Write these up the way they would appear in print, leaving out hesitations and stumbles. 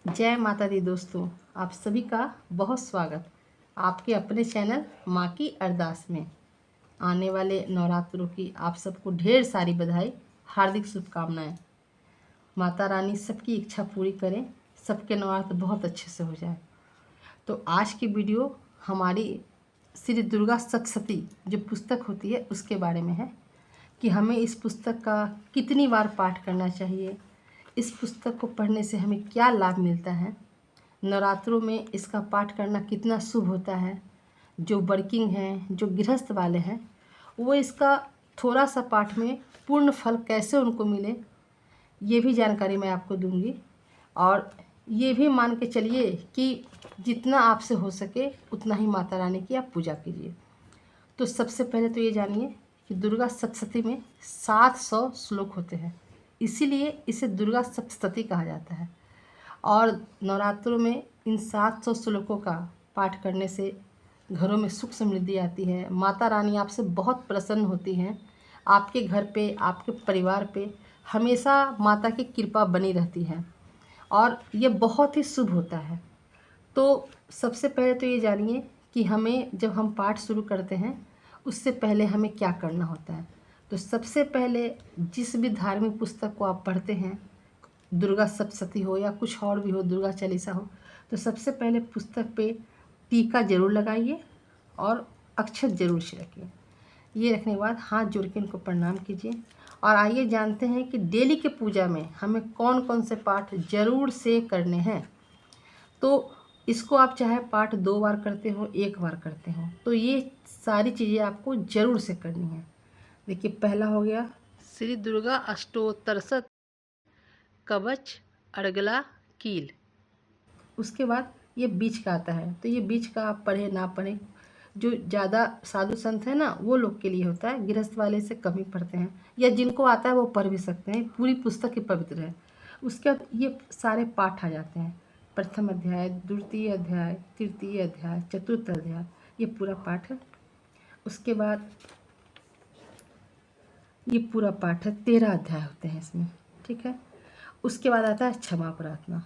जय माता दी दोस्तों, आप सभी का बहुत स्वागत आपके अपने चैनल माँ की अरदास में। आने वाले नवरात्रों की आप सबको ढेर सारी बधाई, हार्दिक शुभकामनाएं। माता रानी सबकी इच्छा पूरी करें, सबके नवरात्र बहुत अच्छे से हो जाए। तो आज की वीडियो हमारी श्री दुर्गा सप्तशती जो पुस्तक होती है उसके बारे में है कि हमें इस पुस्तक का कितनी बार पाठ करना चाहिए, इस पुस्तक को पढ़ने से हमें क्या लाभ मिलता है, नवरात्रों में इसका पाठ करना कितना शुभ होता है। जो वर्किंग हैं, जो गृहस्थ वाले हैं, वो इसका थोड़ा सा पाठ में पूर्ण फल कैसे उनको मिले, ये भी जानकारी मैं आपको दूंगी। और ये भी मान के चलिए कि जितना आपसे हो सके उतना ही माता रानी की आप पूजा कीजिए। तो सबसे पहले तो ये जानिए कि दुर्गा सप्तशती में 700 श्लोक होते हैं, इसीलिए इसे दुर्गा सप्तशती कहा जाता है। और नवरात्रों में इन 700 श्लोकों का पाठ करने से घरों में सुख समृद्धि आती है। माता रानी आपसे बहुत प्रसन्न होती हैं, आपके घर पे, आपके परिवार पे हमेशा माता की कृपा बनी रहती है और ये बहुत ही शुभ होता है। तो सबसे पहले तो ये जानिए कि हमें जब हम पाठ शुरू करते हैं उससे पहले हमें क्या करना होता है। तो सबसे पहले जिस भी धार्मिक पुस्तक को आप पढ़ते हैं, दुर्गा सप्तशती हो या कुछ और भी हो, दुर्गा चालीसा हो, तो सबसे पहले पुस्तक पे टीका ज़रूर लगाइए और अक्षत ज़रूर छिड़किए। ये रखने के बाद हाथ जोड़ के इनको प्रणाम कीजिए। और आइए जानते हैं कि डेली के पूजा में हमें कौन कौन से पाठ ज़रूर से करने हैं। तो इसको आप चाहे पाठ 2 बार करते हो, 1 बार करते हो, तो ये सारी चीज़ें आपको ज़रूर से करनी है। देखिए, पहला हो गया श्री दुर्गा अष्टोत्तर कवच अर्गला कील। उसके बाद ये बीच का आता है, तो ये बीच का आप पढ़े ना पढ़े, जो ज़्यादा साधु संत है ना वो लोग के लिए होता है, गृहस्थ वाले से कम ही पढ़ते हैं, या जिनको आता है वो पढ़ भी सकते हैं। पूरी पुस्तक ही पवित्र है। उसके बाद ये सारे पाठ आ जाते हैं, प्रथम अध्याय, द्वितीय अध्याय, तृतीय अध्याय, चतुर्थ अध्याय, ये पूरा पाठ है। उसके बाद ये पूरा पाठ है, 13 अध्याय होते हैं इसमें, ठीक है। उसके बाद आता है क्षमा प्रार्थना।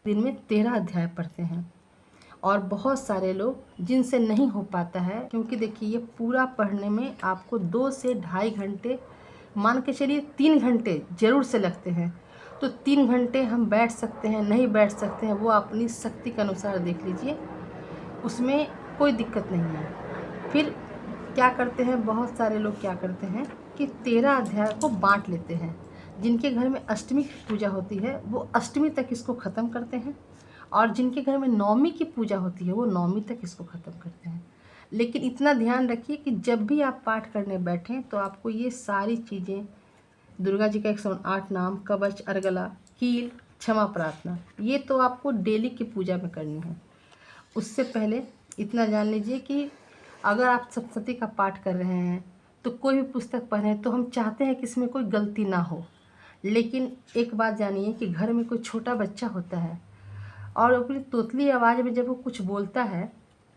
दिन में 13 अध्याय पढ़ते हैं। और बहुत सारे लोग जिनसे नहीं हो पाता है, क्योंकि देखिए ये पूरा पढ़ने में आपको 2 से ढाई घंटे, मान के चलिए 3 घंटे ज़रूर से लगते हैं। तो 3 घंटे हम बैठ सकते हैं, नहीं बैठ सकते हैं, वो अपनी शक्ति के अनुसार देख लीजिए, उसमें कोई दिक्कत नहीं है। फिर क्या करते हैं, बहुत सारे लोग क्या करते हैं कि 13 अध्याय को बांट लेते हैं। जिनके घर में अष्टमी की पूजा होती है वो अष्टमी तक इसको ख़त्म करते हैं, और जिनके घर में नवमी की पूजा होती है वो नवमी तक इसको ख़त्म करते हैं। लेकिन इतना ध्यान रखिए कि जब भी आप पाठ करने बैठें तो आपको ये सारी चीज़ें, दुर्गा जी का 108 नाम, कवच, अर्गला, कील, क्षमा प्रार्थना, ये तो आपको डेली की पूजा में करनी है। उससे पहले इतना जान लीजिए कि अगर आप सप्तशती का पाठ कर रहे हैं तो कोई भी पुस्तक पढ़ रहे हैं तो हम चाहते हैं कि इसमें कोई गलती ना हो। लेकिन एक बात जानिए कि घर में कोई छोटा बच्चा होता है और अपनी तोतली आवाज़ में जब वो कुछ बोलता है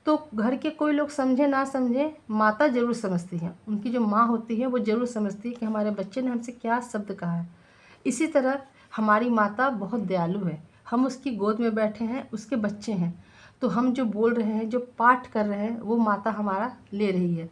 तो घर के कोई लोग समझे ना समझे, माता ज़रूर समझती है, उनकी जो माँ होती है वो ज़रूर समझती है कि हमारे बच्चे ने हमसे क्या शब्द कहा है। इसी तरह हमारी माता बहुत दयालु है, हम उसकी गोद में बैठे हैं, उसके बच्चे हैं, तो हम जो बोल रहे हैं, जो पाठ कर रहे हैं, वो माता हमारा ले रही है।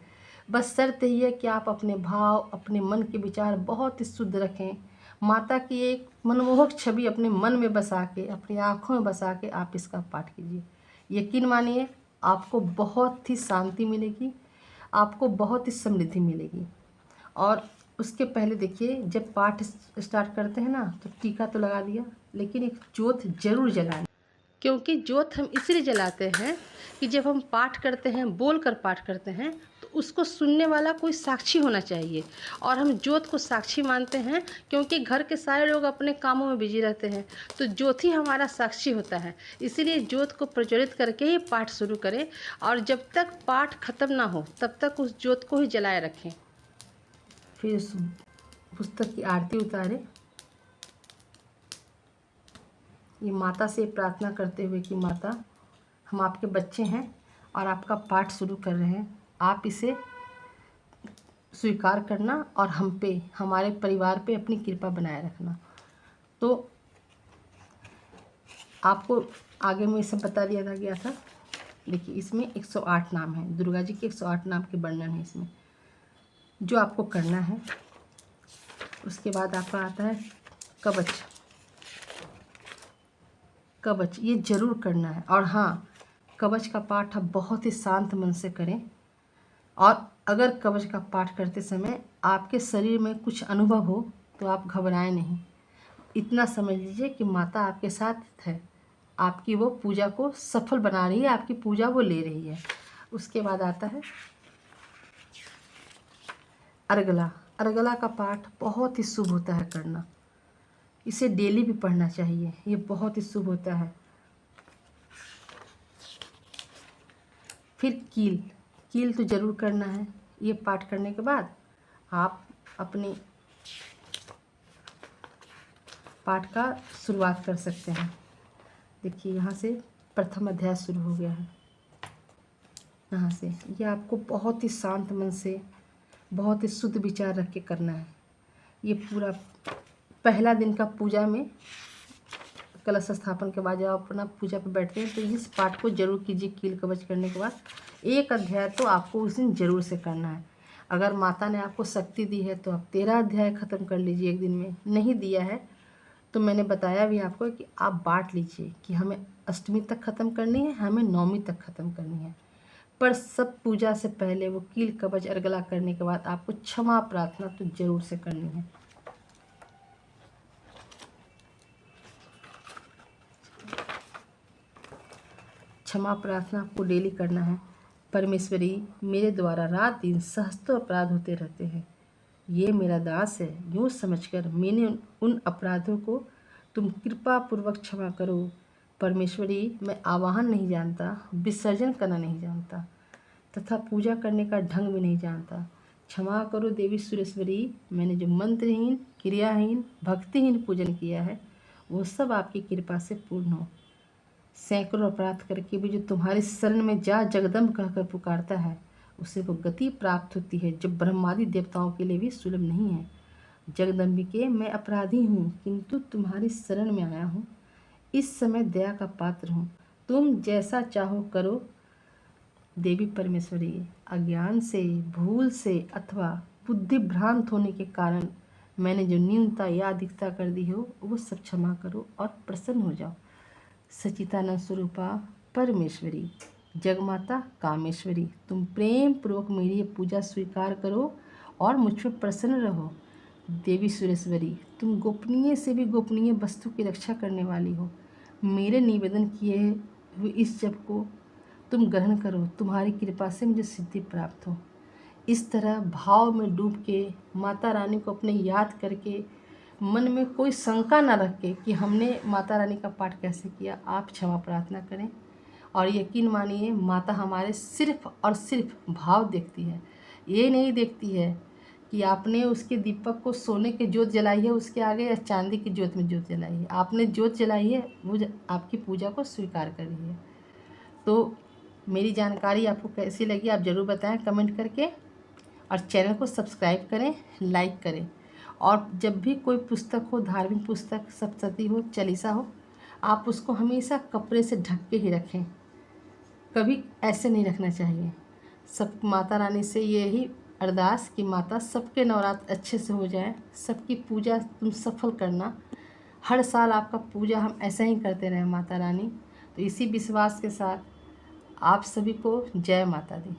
बस शर्त यही है कि आप अपने भाव, अपने मन के विचार बहुत ही शुद्ध रखें। माता की एक मनमोहक छवि अपने मन में बसा के, अपनी आँखों में बसा के आप इसका पाठ कीजिए। यकीन मानिए आपको बहुत ही शांति मिलेगी, आपको बहुत ही समृद्धि मिलेगी। और उसके पहले देखिए, जब पाठ स्टार्ट करते हैं ना तो टीका तो लगा दिया, लेकिन एक जोत जरूर जलाएं। क्योंकि जोत हम इसलिए जलाते हैं कि जब हम पाठ करते हैं, बोल कर पाठ करते हैं, तो उसको सुनने वाला कोई साक्षी होना चाहिए। और हम जोत को साक्षी मानते हैं क्योंकि घर के सारे लोग अपने कामों में बिजी रहते हैं, तो जोत ही हमारा साक्षी होता है। इसीलिए जोत को प्रज्वलित करके ही पाठ शुरू करें, और जब तक पाठ खत्म ना हो तब तक उस जोत को ही जलाए रखें। फिर उस पुस्तक की आरती उतारें, ये माता से प्रार्थना करते हुए कि माता, हम आपके बच्चे हैं और आपका पाठ शुरू कर रहे हैं, आप इसे स्वीकार करना और हम पे, हमारे परिवार पे अपनी कृपा बनाए रखना। तो आपको आगे में सब बता दिया था गया था। देखिए इसमें 108 नाम हैं, दुर्गा जी के 108 नाम के वर्णन है इसमें। जो आपको करना है उसके बाद आपका आता है कवच। कवच ये जरूर करना है। और हाँ, कवच का पाठ आप बहुत ही शांत मन से करें। और अगर कवच का पाठ करते समय आपके शरीर में कुछ अनुभव हो तो आप घबराएं नहीं। इतना समझ लीजिए कि माता आपके साथ है, आपकी वो पूजा को सफल बना रही है, आपकी पूजा वो ले रही है। उसके बाद आता है अर्गला। अर्गला का पाठ बहुत ही शुभ होता है करना। इसे डेली भी पढ़ना चाहिए, ये बहुत ही शुभ होता है। फिर कील। कील तो ज़रूर करना है। ये पाठ करने के बाद आप अपनी पाठ का शुरुआत कर सकते हैं। देखिए यहाँ से प्रथम अध्याय शुरू हो गया है। यहाँ से ये आपको बहुत ही शांत मन से, बहुत ही शुद्ध विचार रख के करना है। ये पूरा पहला दिन का पूजा में कलश स्थापन के बाद जब आप अपना पूजा पर बैठते हैं तो इस पाठ को जरूर कीजिए। कील कवच करने के बाद एक अध्याय तो आपको उस दिन जरूर से करना है। अगर माता ने आपको शक्ति दी है तो आप 13 अध्याय ख़त्म कर लीजिए एक दिन में। नहीं दिया है तो मैंने बताया भी आपको कि आप बांट लीजिए कि हमें अष्टमी तक ख़त्म करनी है, हमें नौमी तक ख़त्म करनी है। पर सब पूजा से पहले वो कील कवच अर्गला करने के बाद आपको क्षमा प्रार्थना तो जरूर से करनी है। क्षमा प्रार्थना आपको डेली करना है। परमेश्वरी, मेरे द्वारा रात दिन सहस्त्रों अपराध होते रहते हैं, ये मेरा दास है, यूँ समझकर मैंने उन अपराधों को तुम कृपा पूर्वक क्षमा करो। परमेश्वरी, मैं आवाहन नहीं जानता, विसर्जन करना नहीं जानता तथा पूजा करने का ढंग भी नहीं जानता। क्षमा करो देवी सुरेश्वरी, मैंने जो मंत्रहीन, क्रियाहीन, भक्तिहीन पूजन किया है वो सब आपकी कृपा से पूर्ण हो। सैकड़ों अपराध करके भी जो तुम्हारी शरण में जा जगदम्ब कहकर पुकारता है उसे वो गति प्राप्त होती है जो ब्रह्मादि देवताओं के लिए भी सुलभ नहीं है। जगदम्बिके, मैं अपराधी हूँ किंतु तुम्हारी शरण में आया हूँ। इस समय दया का पात्र हूँ, तुम जैसा चाहो करो। देवी परमेश्वरी, अज्ञान से, भूल से अथवा बुद्धि भ्रांत होने के कारण मैंने जो न्यूनता या अधिकता कर दी हो वो सब क्षमा करो और प्रसन्न हो जाओ। सच्चिदानंद स्वरूपा परमेश्वरी, जगमाता कामेश्वरी, तुम प्रेम पूर्वक मेरी ये पूजा स्वीकार करो और मुझ पर प्रसन्न रहो। देवी सुरेश्वरी, तुम गोपनीय से भी गोपनीय वस्तु की रक्षा करने वाली हो। मेरे निवेदन किए हुए इस जप को तुम ग्रहण करो, तुम्हारी कृपा से मुझे सिद्धि प्राप्त हो। इस तरह भाव में डूब के माता रानी को अपने याद करके मन में कोई शंका न रख के कि हमने माता रानी का पाठ कैसे किया, आप क्षमा प्रार्थना करें। और यकीन मानिए माता हमारे सिर्फ और सिर्फ भाव देखती है। ये नहीं देखती है कि आपने उसके दीपक को सोने की जोत जलाई है उसके आगे या चांदी की जोत में जोत जलाई है। आपने जोत जलाई है, वो आपकी पूजा को स्वीकार कर रही है। तो मेरी जानकारी आपको कैसी लगी आप ज़रूर बताएं कमेंट करके। और चैनल को सब्सक्राइब करें, लाइक करें। और जब भी कोई पुस्तक हो, धार्मिक पुस्तक, सप्तशती हो, चालीसा हो, आप उसको हमेशा कपड़े से ढक के ही रखें, कभी ऐसे नहीं रखना चाहिए। सब माता रानी से यही अरदास कि माता सबके नवरात्र अच्छे से हो जाए, सबकी पूजा तुम सफल करना। हर साल आपका पूजा हम ऐसा ही करते रहें माता रानी। तो इसी विश्वास के साथ आप सभी को जय माता दी।